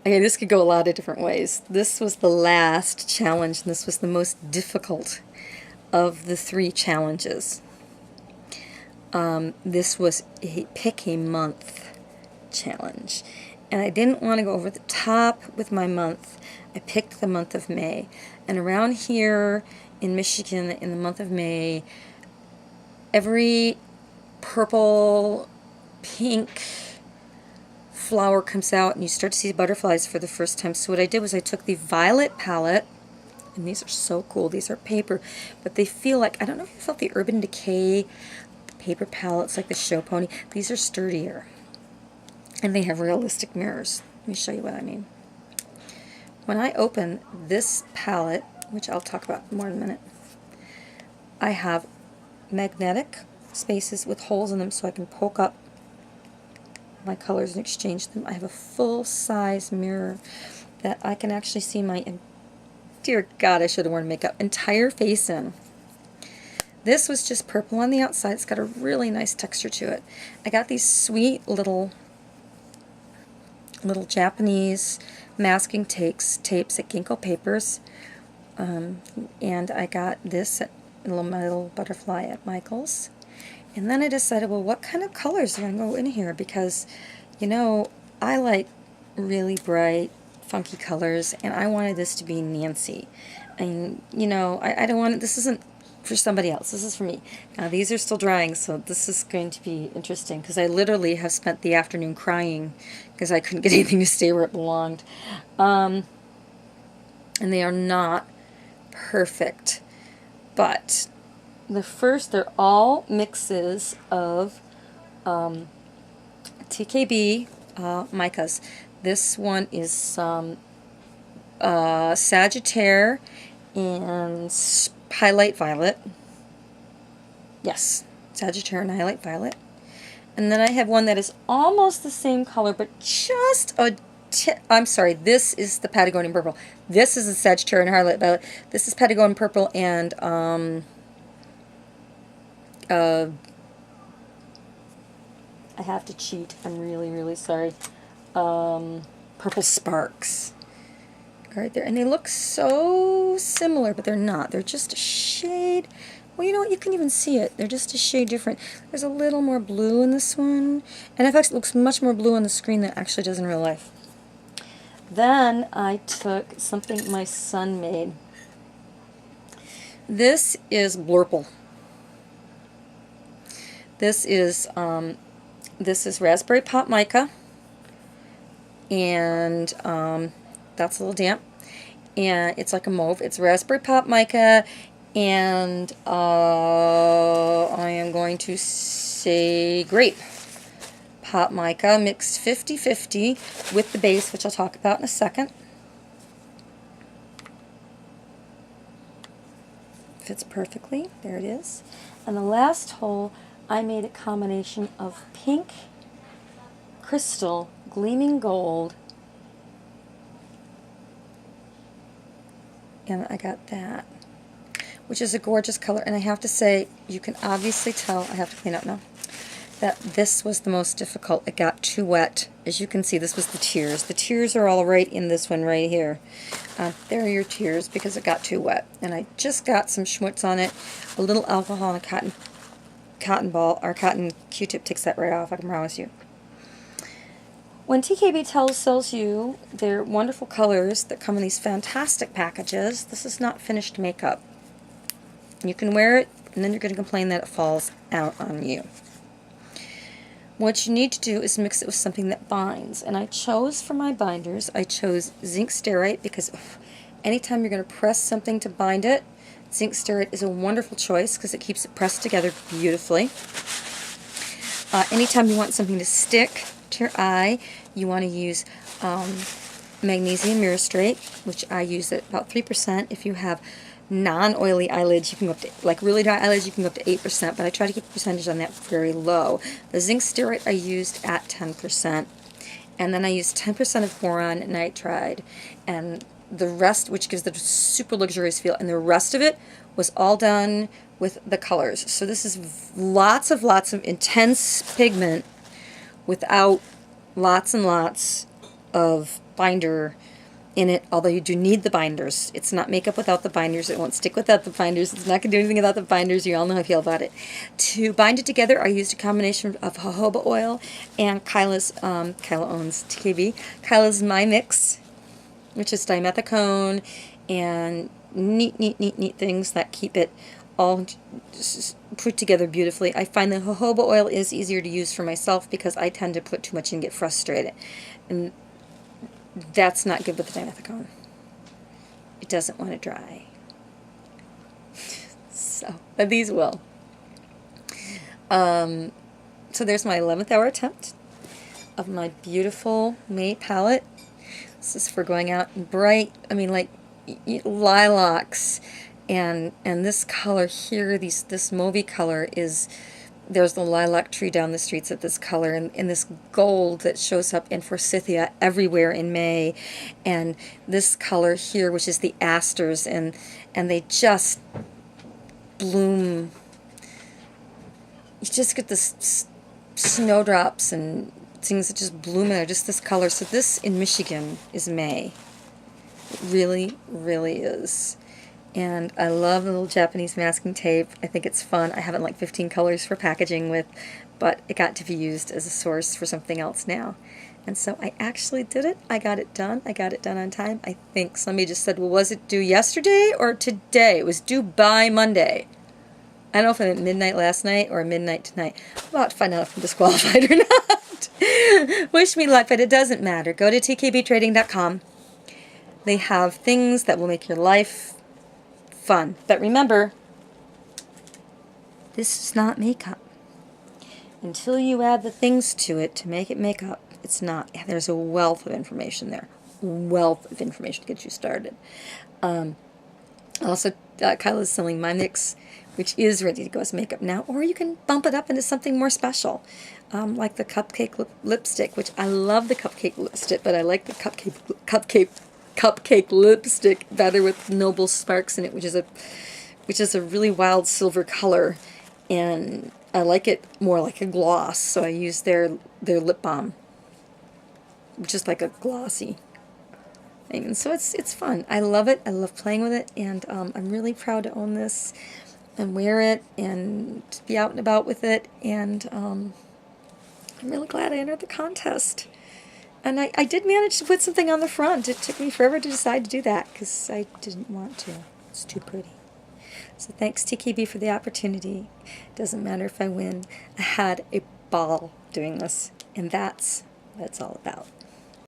Okay, this could go a lot of different ways. This was the last challenge, and this was the most difficult of the 3 challenges. This was a pick a month challenge, and I didn't want to go over the top with my month. I picked the month of May, and around here in Michigan in the month of May, every purple, pink flower comes out and you start to see butterflies for the first time. So what I did was I took the violet palette, and these are so cool. These are paper, but they feel like, I don't know if you felt the Urban Decay paper palettes like the Show Pony. These are sturdier, and they have realistic mirrors. Let me show you what I mean. When I open this palette, which I'll talk about more in a minute, I have magnetic spaces with holes in them so I can poke up my colors and exchange them. I have a full-size mirror that I can actually see my, dear God, I should have worn makeup, entire face in. This was just purple on the outside. It's got a really nice texture to it. I got these sweet little Japanese masking tapes at Ginkgo Papers, and I got this at my little butterfly at Michael's. And then I decided, well, what kind of colors are going to go in here? Because, you know, I like really bright, funky colors, and I wanted this to be Nancy. And, you know, I don't want it, this isn't for somebody else, this is for me. Now, these are still drying, so this is going to be interesting, because I literally have spent the afternoon crying because I couldn't get anything to stay where it belonged. And they are not perfect, but the first, they're all mixes of TKB micas. This one is Sagittaire and Highlight Violet. Yes, Sagittaire and Highlight Violet. And then I have one that is almost the same color, but just a I'm sorry, this is the Patagonian Purple. This is the Sagittaire and Highlight Violet. This is Patagonian Purple and I have to cheat. I'm really, really sorry. Purple Sparks. Right there. And they look so similar, but they're not. They're just a shade. Well, you know what? You can even see it. They're just a shade different. There's a little more blue in this one. And in fact, it looks much more blue on the screen than it actually does in real life. Then I took something my son made. This is Blurple. This is Raspberry Pop Mica, and that's a little damp, and it's like a mauve. It's Raspberry Pop Mica, and I am going to say grape Pop Mica mixed 50-50 with the base, which I'll talk about in a second. Fits perfectly. There it is. And the last hole, I made a combination of pink, crystal, gleaming gold, and I got that, which is a gorgeous color. And I have to say, you can obviously tell, I have to clean up now, that this was the most difficult. It got too wet. As you can see, this was the tears. The tears are all right in this one right here. There are your tears because it got too wet. And I just got some schmutz on it, a little alcohol, and a cotton ball, or cotton Q-tip takes that right off, I can promise you. When TKB sells you their wonderful colors that come in these fantastic packages, this is not finished makeup. You can wear it, and then you're going to complain that it falls out on you. What you need to do is mix it with something that binds. And I chose for my binders, I chose Zinc Stearate, because anytime you're going to press something to bind it, Zinc Stearate is a wonderful choice because it keeps it pressed together beautifully. Anytime you want something to stick to your eye, you want to use Magnesium Myristrate, which I use at about 3%. If you have non-oily eyelids, you can go up to, like really dry eyelids, you can go up to 8%, but I try to keep the percentage on that very low. The Zinc Stearate I used at 10%, and then I used 10% of Boron Nitride, and the rest, which gives the super luxurious feel, and the rest of it was all done with the colors. So this is lots of intense pigment without lots and lots of binder in it, although you do need the binders. It's not makeup without the binders. It won't stick without the binders. It's not going to do anything without the binders. You all know how I feel about it. To bind it together, I used a combination of jojoba oil and Kyla's, Kyla owns TKB, Kyla's My Mix, which is dimethicone and neat things that keep it all put together beautifully. I find the jojoba oil is easier to use for myself because I tend to put too much and get frustrated. And that's not good with the dimethicone. It doesn't want to dry. So, but these will. So there's my 11th hour attempt of my beautiful May palette. This is for going out in bright, I mean like lilacs, and this color here, this mauvey color is, there's the lilac tree down the streets of this color, and this gold that shows up in forsythia everywhere in May, and this color here, which is the asters, and they just bloom. You just get this snowdrops and things that just bloom, and they're just this color. So this in Michigan is May. It really, really is. And I love the little Japanese masking tape. I think it's fun. I haven't like 15 colors for packaging with, but it got to be used as a source for something else now. And so I actually did it. I got it done. I got it done on time. I think somebody just said, well, was it due yesterday or today? It was due by Monday. I don't know if I meant midnight last night or midnight tonight. I'm about to find out if I'm disqualified or not. Wish me luck, but it doesn't matter. Go to tkbtrading.com. They have things that will make your life fun. But remember, this is not makeup. Until you add the things to it to make it makeup, it's not. There's a wealth of information there. Wealth of information to get you started. Also, Kyla's selling My Mix, which is ready to go as makeup now, or you can bump it up into something more special, like the cupcake lipstick, which I love the cupcake lipstick, but I like the cupcake lipstick better with Noble Sparks in it, which is a really wild silver color, and I like it more like a gloss, so I use their lip balm, which is like a glossy thing. And so it's fun. I love it. I love playing with it, and I'm really proud to own this and wear it and be out and about with it, and I'm really glad I entered the contest. And I did manage to put something on the front. It took me forever to decide to do that because I didn't want to. It's too pretty. So thanks TKB for the opportunity. Doesn't matter if I win. I had a ball doing this, and that's what it's all about.